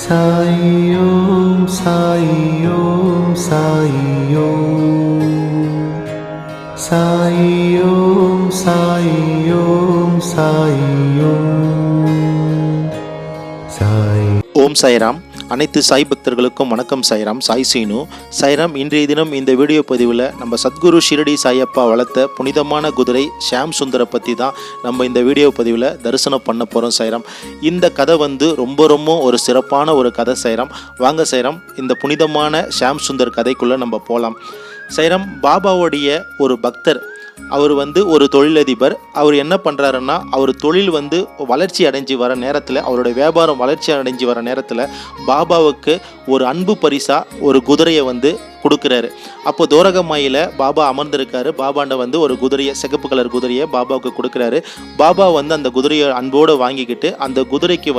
சாயி ஓம் சாயி ஓம் சாயி ஓம் சாயி ஓம் சாயி ஓம் சாயி ஓம் சாயி. ஓம் சாய்ராம். அனைத்து சாய் பக்தர்களுக்கும் வணக்கம். சாய்ராம், சாய் சீனு. சாய்ராம், இன்றைய தினம் இந்த வீடியோ பதிவில் நம்ம சத்குரு ஷிரடி சாயப்பா வளர்த்த புனிதமான குதிரை ஷியாம் சுந்தரை பற்றி தான் நம்ம இந்த வீடியோ பதிவில் தரிசனம் பண்ண போகிறோம். சாய்ராம், இந்த கதை ரொம்ப ஒரு சிறப்பான ஒரு கதை. சாய்ராம், வாங்க சாய்ராம், இந்த புனிதமான ஷியாம் சுந்தர் கதைக்குள்ளே நம்ம போகலாம். சாய்ராம், பாபாவுடைய ஒரு பக்தர், அவர் ஒரு தொழிலதிபர். அவர் என்ன பண்ணுறாருன்னா, அவர் தொழில் வளர்ச்சி அடைஞ்சு வர நேரத்தில், அவருடைய வியாபாரம் வளர்ச்சி அடைஞ்சு வர நேரத்தில் பாபாவுக்கு ஒரு அன்பு பரிசாக ஒரு குதிரையை கொடுக்குறாரு. அப்போ தோரகமாயில் பாபா அமர்ந்திருக்காரு. பாபாண்ட ஒரு குதிரையை, சிகப்பு கலர் குதிரையை பாபாவுக்கு கொடுக்குறாரு. பாபா அந்த குதிரையை அன்போடு வாங்கிக்கிட்டு அந்த குதிரைக்கு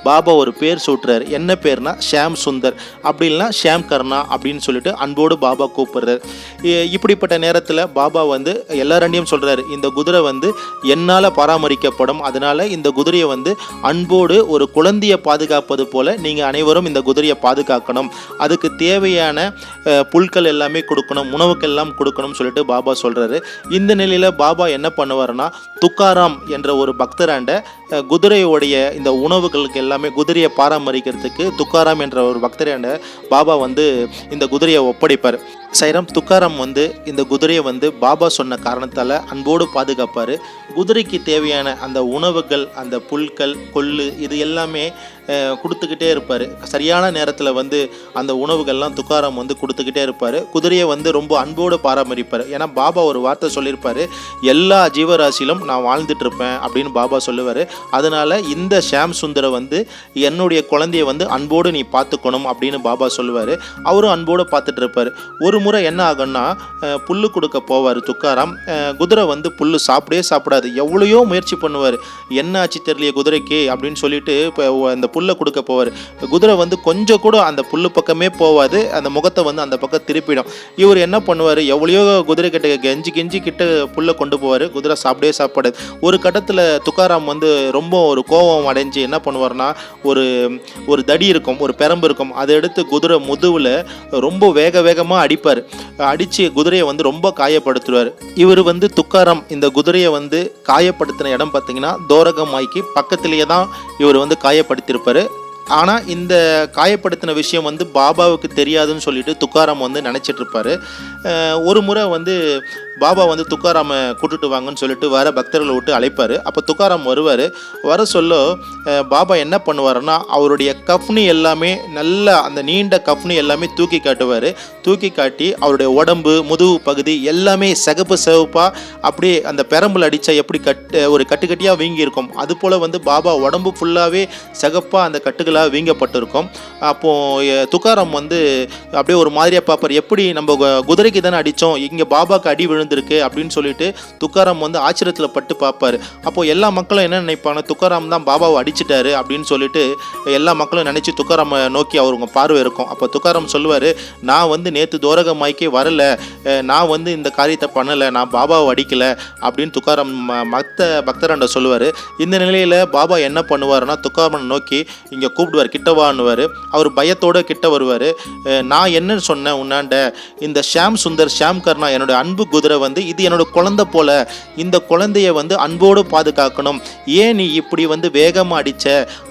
பாபா ஒரு பேர் சூட்டுறாரு. என்ன பேர்னா ஷியாம் சுந்தர், அப்படி இல்லைனா ஷியாம் கர்ணா அப்படின்னு சொல்லிட்டு அன்போடு பாபா கூப்பிடுறாரு. இப்படிப்பட்ட நேரத்தில் பாபா எல்லாரையும் சொல்கிறாரு, இந்த குதிரை என்னால் பராமரிக்கப்படும், அதனால் இந்த குதிரையை அன்போடு ஒரு குழந்தையை பாதுகாப்பது போல் நீங்கள் அனைவரும் இந்த குதிரையை பாதுகாக்கணும். அதுக்கு தேவையான புல்கள் எல்லாமே கொடுக்கணும், உணவுக்கெல்லாம் கொடுக்கணும்னு சொல்லிட்டு பாபா சொல்கிறாரு. இந்த நிலையில் பாபா என்ன பண்ணுவார்னா, துக்காராம் என்ற ஒரு பக்தராண்ட குதிரையோடைய இந்த உணவுகளுக்கு எல்லாமே, குதிரையை பராமரிக்கிறதுக்கு துக்காராம் என்ற ஒரு பக்தராண்ட பாபா இந்த குதிரையை ஒப்படைப்பார். சைராம், துக்காராம் இந்த குதிரையை பாபா சொன்ன காரணத்தால் அன்போடு பாதுகாப்பார். குதிரைக்கு தேவையான அந்த உணவுகள், அந்த புல்கள், கொள்ளு, இது எல்லாமே கொடுத்துக்கிட்டே இருப்பார். சரியான நேரத்தில் அந்த உணவுகள்லாம் துக்காராம் கொடுத்துக்கிட்டே இருப்பார். குதிரையை ரொம்ப அன்போடு பராமரிப்பார். ஏன்னா பாபா ஒரு வார்த்தை சொல்லியிருப்பார், எல்லா ஜீவராசியிலும் நான் வாழ்ந்துட்டு இருப்பேன் அப்படின்னு பாபா சொல்லுவார். அதனால் இந்த ஷியாம் சுந்தரை என்னுடைய குழந்தைய அன்போடு நீ பார்த்துக்கணும் அப்படின்னு பாபா சொல்லுவார். அவரும் அன்போடு பார்த்துட்டு இருப்பார். ஒரு முறை என்ன ஆகும்னா, புல்லு கொடுக்க போவார் துக்காராம். குதிரை புல்லு சாப்பிடாது. எவ்வளையோ முயற்சி பண்ணுவார். என்ன ஆச்சு தெரியலையே குதிரைக்கு அப்படின்னு சொல்லிட்டு இப்போ அந்த புல்லை கொடுக்க போவார். குதிரை கொஞ்சம் கூட அந்த புல்லு பக்கமே போவாது. அந்த முகத்தை அந்த பக்கம் திருப்பிடும். இவர் என்ன பண்ணுவார், எவ்வளையோ குதிரை கிட்ட கெஞ்சி கிட்ட புல்லை கொண்டு போவார். குதிரை சாப்பிடாது. ஒரு கட்டத்தில் துக்காராம் ரொம்ப ஒரு கோபம் அடைஞ்சு என்ன பண்ணுவார்னா, ஒரு தடி இருக்கும், ஒரு பெரம்பு இருக்கும், அதை எடுத்து குதிரை முதுவில் ரொம்ப வேகமாக அடிப்பார். அடித்து குதிரையை ரொம்ப காயப்படுத்துவார். இவர் துக்காராம் இந்த குதிரையை காயப்படுத்தின இடம் பார்த்தீங்கன்னா தோரகமாய்க்கு பக்கத்திலேயே தான் இவர் காயப்படுத்தியிருப்பார். ஆனால் இந்த காயப்படுத்தின விஷயம் பாபாவுக்கு தெரியாதுன்னு சொல்லிட்டு துக்காராம் நினச்சிட்டு இருப்பார். ஒரு முறை பாபா துக்காராமை கூட்டுட்டு வாங்கன்னு சொல்லிட்டு வர பக்தர்களை விட்டு அழைப்பார். அப்போ துக்காராம் வருவார். வர சொல்ல பாபா என்ன பண்ணுவார்னா, அவருடைய கஃப்னி எல்லாமே நல்லா, அந்த நீண்ட கஃப்னி எல்லாமே தூக்கி காட்டுவார். தூக்கி காட்டி அவருடைய உடம்பு, முதுகு பகுதி எல்லாமே சிவப்பாக அப்படியே அந்த பெரம்புல அடித்தா எப்படி ஒரு கட்டுக்கட்டியாக வீங்கி இருக்கும், அதுபோல் பாபா உடம்பு ஃபுல்லாகவே சிகப்பாக அந்த கட்டுகளாக வீங்கப்பட்டிருக்கும். அப்போது துக்காராம் அப்படியே ஒரு மாதிரியாக பார்ப்பார். எப்படி நம்ம குதிரைக்கு தானே அடித்தோம், இங்கே பாபாவுக்கு அடி விழுந்திருக்கு அப்படின்னு சொல்லிட்டு துக்காராம் ஆச்சரியத்தில் பட்டு பார்ப்பார். அப்போது எல்லா மக்களும் என்ன நினைப்பாங்க, துக்காராம் தான் பாபாவை அடிச்சிட்டாரு அப்படின்னு சொல்லிட்டு எல்லா மக்களும் நினச்சி துக்காராமை நோக்கி அவருங்க பார்வை இருக்கும். அப்போ துக்காராம் சொல்லுவார், நான் நேற்று தோரகமாய்க்கே வரல, நான் இந்த காரியத்தை பண்ணலை, நான் பாபாவை அடிக்கலை அப்படின்னு துக்காராம் பக்தராண்ட சொல்லுவார். இந்த நிலையில் பாபா என்ன பண்ணுவார்னா, துக்காராமை நோக்கி இங்கே கூப்பிடுவார், கிட்டவான்னுவார். அவர் பயத்தோடு கிட்ட வருவார். நான் என்ன சொன்னேன் உன்னாண்ட, இந்த ஷியாம் சுந்தர், ஷியாம் கர்ணா என்னோட அன்பு குதிரை இது என்னோட குழந்தை போல, இந்த குழந்தைய அன்போடு பாதுகாக்கணும். ஏன் நீ இப்படி வேகமாக அடிச்ச,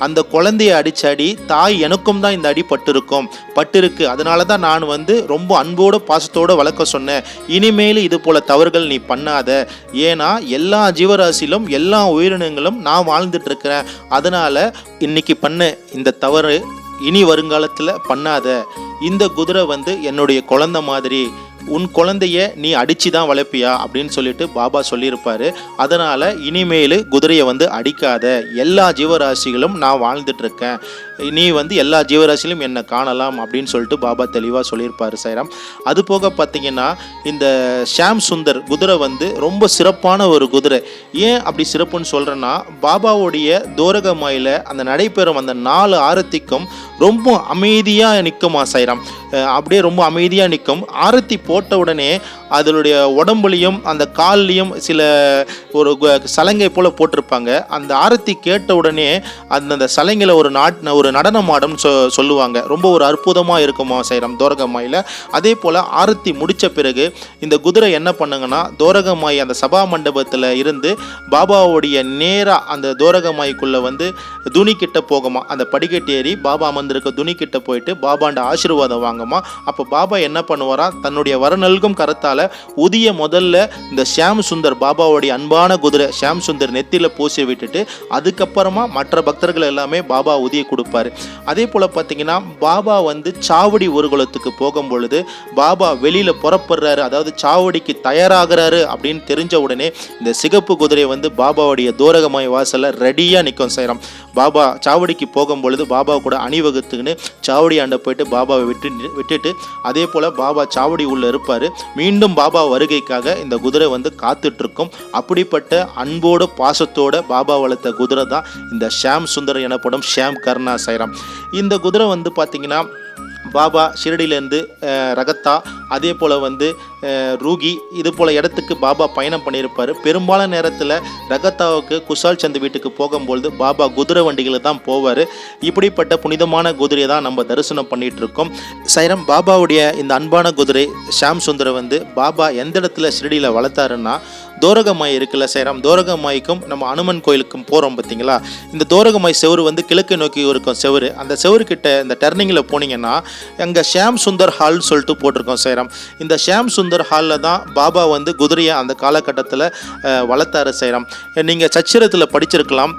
அந்த குழந்தைய அடிச்ச அடி தாய் எனக்கும் தான் இந்த அடி பட்டிருக்கு, அதனால தான் நான் ரொம்ப அன்போடு பாசத்தோடு வளர்க்க சொன்னேன். இனிமேல் இது போல தவறுகள் நீ பண்ணாத, ஏன்னா எல்லா ஜீவராசிலும் எல்லா உயிரினங்களும் நான் வாழ்ந்துட்டு இருக்கிறேன், அதனால இன்னைக்கு பண்ண இந்த தவறு இனி வருங்காலத்தில் பண்ணாத. இந்த குதிரை என்னுடைய குழந்தை மாதிரி, உன் குழந்தைய நீ அடித்து தான் வளர்ப்பியா அப்படின்னு சொல்லிட்டு பாபா சொல்லியிருப்பார். அதனால் இனிமேல் குதிரையை அடிக்காத, எல்லா ஜீவராசிகளும் நான் வாழ்ந்துட்டுருக்கேன், நீ எல்லா ஜீவராசிலும் என்னை காணலாம் அப்படின்னு சொல்லிட்டு பாபா தெளிவாக சொல்லியிருப்பார். சாய்ராம், அது போக பார்த்தீங்கன்னா இந்த ஷியாம் சுந்தர் குதிரை ரொம்ப சிறப்பான ஒரு குதிரை. ஏன் அப்படி சிறப்புன்னு சொல்கிறேன்னா, பாபாவுடைய தோரகமாயில் அந்த நடைபெறும் அந்த 4 ஆரத்திக்கும் ரொம்ப அமைதியாக நிற்குமா சாய்ராம். அப்படியே ரொம்ப அமைதியாக நிற்கும். ஆரத்தி போட்ட உடனே அதனுடைய உடம்புலையும் அந்த கால்லையும் சில ஒரு சலங்கை போல் போட்டிருப்பாங்க. அந்த ஆரத்தி கேட்ட உடனே அந்த சலங்கையில் ஒரு நடனம் ஆடும் சொல்லுவாங்க. ரொம்ப ஒரு அற்புதமாக இருக்குமா சைரம் தோரகமாயில். அதே போல் ஆரத்தி முடித்த பிறகு இந்த குதிரை என்ன பண்ணுங்கன்னா தோரகமாய் அந்த சபா மண்டபத்தில் இருந்து பாபாவுடைய நேராக அந்த தோரகமாய்க்குள்ளே வந்து துணிக்கிட்ட போகுமா. அந்த படிக்கட்டு ஏறி பாபா அமர்ந்திருக்க துணிக்கிட்ட போயிட்டு பாபாண்ட ஆசீர்வாதம் வாங்குமா. அப்போ பாபா என்ன பண்ணுவாரா, தன்னுடைய வரநல்கும் கரத்தால் உதிய முதல்ல இந்த ஷியாம் சுந்தர் பாபாவுடைய அன்பான குதிரை ஷியாம் சுந்தர் நெத்தியில் பூசி விட்டுட்டு அதுக்கப்புறமா மற்ற பக்தர்கள் எல்லாமே பாபா உதிய கொடுப்பாரு. அதே போல் பார்த்தீங்கன்னா பாபா வந்து சாவடி ஊர்வலத்துக்கு போகும் பொழுது பாபா வெளியில் புறப்படுறாரு, அதாவது சாவடிக்கு தயாராகிறாரு அப்படின்னு தெரிஞ்ச உடனே இந்த சிகப்பு குதிரை வந்து பாபாவுடைய தோரகமாய் வாசல்ல ரெடியாக நிற்கும் சைரம். பாபா சாவடிக்கு போகும் பொழுது பாபா கூட அணிவகுத்துக்குன்னு சாவடி ஆண்ட போயிட்டு பாபாவை விட்டுட்டு அதே போல் பாபா சாவடி உள்ளே இருப்பார். மீண்டும் பாபா வருகைக்காக இந்த குதிரை வந்து காத்துட்ருக்கும். அப்படிப்பட்ட அன்போடு பாசத்தோடு பாபா வளர்த்த குதிரை தான் இந்த ஷியாம் சுந்தர் எனப்படும் ஷியாம் கர்ணா சைரம். இந்த குதிரை வந்து பார்த்திங்கன்னா பாபா ஷிரடியிலேருந்து ரகத்தா அதே போல் வந்து ரூகி இது போல் இடத்துக்கு பாபா பயணம் பண்ணியிருப்பார். பெரும்பாலான நேரத்தில் ரகத்தாவுக்கு குஷால் சந்த் வீட்டுக்கு போகும்பொழுது பாபா குதிரை வண்டிகளை தான் போவார். இப்படிப்பட்ட புனிதமான குதிரையை தான் நம்ம தரிசனம் பண்ணிகிட்டு இருக்கோம் சைரம். பாபாவுடைய இந்த அன்பான குதிரை ஷியாம் சுந்தரை வந்து பாபா எந்த இடத்துல ஷிரடியில் வளர்த்தாருன்னா தோரகமாய் இருக்குல்ல சைரம், தோரகமாய்க்கும் நம்ம அனுமன் கோயிலுக்கும் போகிறோம் பார்த்தீங்களா. இந்த தோரகமாய் செவரு வந்து கிழக்கு நோக்கி இருக்கும் செவரு. அந்த செவரு கிட்ட இந்த டர்னிங்கில் போனீங்கன்னா அங்கே ஷியாம் சுந்தர் ஹால் சொல்லிட்டு போட்டிருக்கோம் சைரம். இந்த ஷியாம் சுந்தர் ஹாலில் தான் பாபா வந்து குதிரையை அந்த காலகட்டத்தில் வளர்த்தாரு சைரம். நீங்கள் சச்சிரத்தில் படிச்சிருக்கலாம்.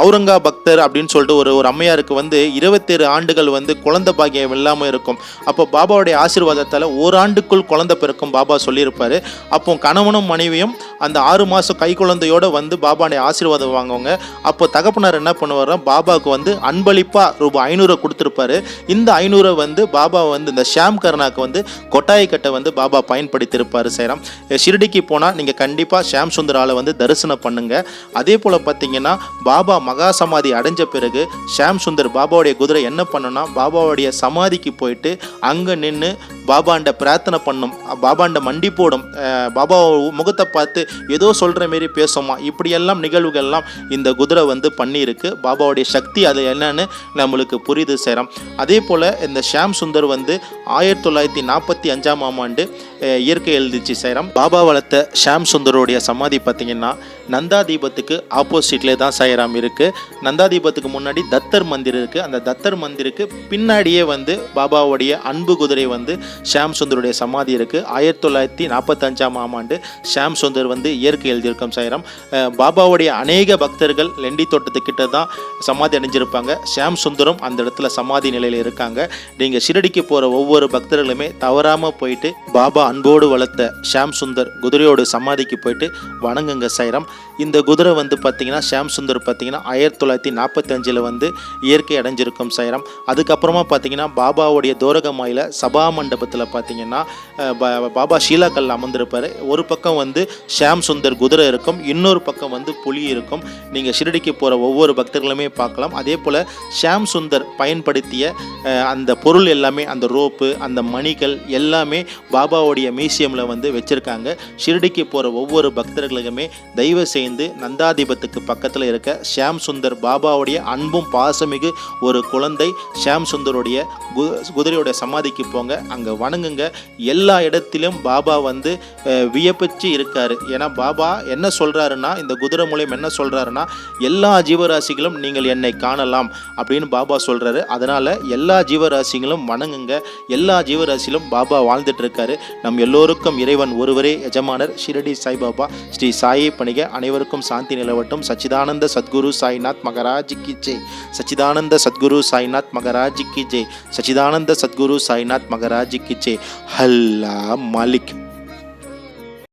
அவுரங்கா பக்தர் அப்படின்னு சொல்லிட்டு ஒரு அம்மையாருக்கு வந்து 27 ஆண்டுகள் வந்து குழந்தை பாக்கியம் இல்லாமல் இருக்கும். அப்போ பாபாவுடைய ஆசீர்வாதத்தால் ஓராண்டுக்குள் குழந்தை பிறக்கும் பாபா சொல்லியிருப்பார். அப்போ கணவனும் மனைவியும் அந்த 6 மாதம் கை குழந்தையோடு வந்து பாபாவுடைய ஆசீர்வாதம் வாங்குவாங்க. அப்போ தகப்பனார் என்ன பண்ணுவார், பாபாவுக்கு வந்து அன்பளிப்பாக ரூபாய் 500 கொடுத்துருப்பாரு. இந்த 500 வந்து பாபா வந்து இந்த ஷியாம் கர்ணாக்கு வந்து கொட்டாய் கட்டை வந்து பாபா பயன்படுத்தியிருப்பார் சைரம். ஷிரடிக்கு போனால் நீங்கள் கண்டிப்பாக ஷியாம் சுந்தரால வந்து தரிசனம் பண்ணுங்க. அதே போல் பார்த்தீங்கன்னா பாபா மகா சமாதி அடைஞ்ச பிறகு ஷியாம் சுந்தர் பாபாவுடைய குதிரை என்ன பண்ணுன்னா பாபாவுடைய சமாதிக்கு போயிட்டு அங்கே நின்று பாபாண்ட பிரார்த்தனை பண்ணும், பாபாண்ட மண்டி போடும், பாபா முகத்தை பார்த்து ஏதோ சொல்கிற மாரி பேசுமா. இப்படியெல்லாம் நிகழ்வுகள்லாம் இந்த குதிரை வந்து பண்ணியிருக்கு. பாபாவுடைய சக்தி அது என்னன்னு நம்மளுக்கு புரியுது சேரம். அதே போல் இந்த ஷியாம் சுந்தர் வந்து 1945ஆம் ஆண்டு இயற்கை எழுதிச்சு சேரம். பாபா வளர்த்த ஷியாம் சுந்தருடைய சமாதி பார்த்திங்கன்னா நந்தா தீபத்துக்கு ஆப்போசிட்லேயே தான் சைராம் இருக்குது. நந்தா தீபத்துக்கு முன்னாடி தத்தர் மந்திர் இருக்குது. அந்த தத்தர் மந்திருக்கு பின்னாடியே வந்து பாபாவுடைய அன்பு குதிரை வந்து ஷியாம் சுந்தருடைய சமாதி இருக்குது. 1945ஆம் ஆண்டு ஷியாம் சுந்தர் வந்து இயற்கை எழுதியிருக்கோம் சைராம். பாபாவுடைய அநேக பக்தர்கள் லெண்டி தோட்டத்துக்கிட்ட தான் சமாதி அடைஞ்சிருப்பாங்க. ஷியாம் சுந்தரும் அந்த இடத்துல சமாதி நிலையில் இருக்காங்க. நீங்கள் ஷிரடிக்கு போகிற ஒவ்வொரு பக்தர்களுமே தவறாமல் போயிட்டு பாபா அன்போடு வளர்த்த ஷியாம் சுந்தர் குதிரையோடு சமாதிக்கு போயிட்டு வணங்குங்க சைராம். இந்த குதிரை வந்து பார்த்திங்கன்னா ஷியாம் சுந்தர் பார்த்திங்கன்னா 1945 வந்து இயற்கை அடைஞ்சிருக்கும் சைராம். அதுக்கப்புறமா பார்த்திங்கன்னா பாபாவுடைய தோரகமாயில் சபா மண்டபத்தில் பார்த்திங்கன்னா பாபா ஷீலாக்கல்ல அமர்ந்திருப்பார். ஒரு பக்கம் வந்து ஷியாம் சுந்தர் குதிரை இருக்கும், இன்னொரு பக்கம் வந்து புலி இருக்கும். நீங்கள் ஷிரடிக்கு போகிற ஒவ்வொரு பக்தர்களுமே பார்க்கலாம். அதே போல் ஷியாம் சுந்தர் பயன்படுத்திய அந்த பொருள் எல்லாமே, அந்த ரோப்பு, அந்த மணிகள் எல்லாமே பாபாவுடைய மியூசியமில் வந்து வச்சுருக்காங்க. ஷிரடிக்கு போகிற ஒவ்வொரு பக்தர்களுக்குமே தயவு செய்து நந்தாதீபத்துக்கு பக்கத்தில் இருக்க ஷியாம் சுந்தர் பாபாவுடைய அன்பும் பாசமிகு ஒரு குழந்தை ஷியாம் சுந்தருடைய குதிரையோடைய சமாதிக்கு போங்க, அங்கே வணங்குங்க. எல்லா இடத்திலும் பாபா வந்து வியப்பிச்சு இருக்காரு. ஏன்னா பாபா என்ன சொல்கிறாருன்னா, இந்த குதிரை மூலியம் என்ன சொல்கிறாருன்னா, எல்லா ஜீவராசிகளும் நீங்கள் என்னை காணலாம் அப்படின்னு பாபா சொல்கிறாரு. அதனால் எல்லா ஜீவராசிகளும் வணங்குங்க. எல்லா ஜீவராசியிலும் பாபா வாழ்ந்துட்டு இருக்காரு. நம் எல்லோருக்கும் இறைவன் ஒருவரே எஜமானர். ஷிரடி சாய்பாபா ஸ்ரீ சாயை பணிக. அனைவருக்கும் சாந்தி நிலவட்டும். சச்சிதானந்த சத்குரு சாய்நாத் மகராஜ் கி ஜெய். சச்சிதானந்த சத்குரு சாய்நாத் மகராஜ் கி ஜெய். சச்சிதானந்த சத்குரு சாய்நாத் மகராஜ் கி ஜெய். ஹல்லா மாலிக்.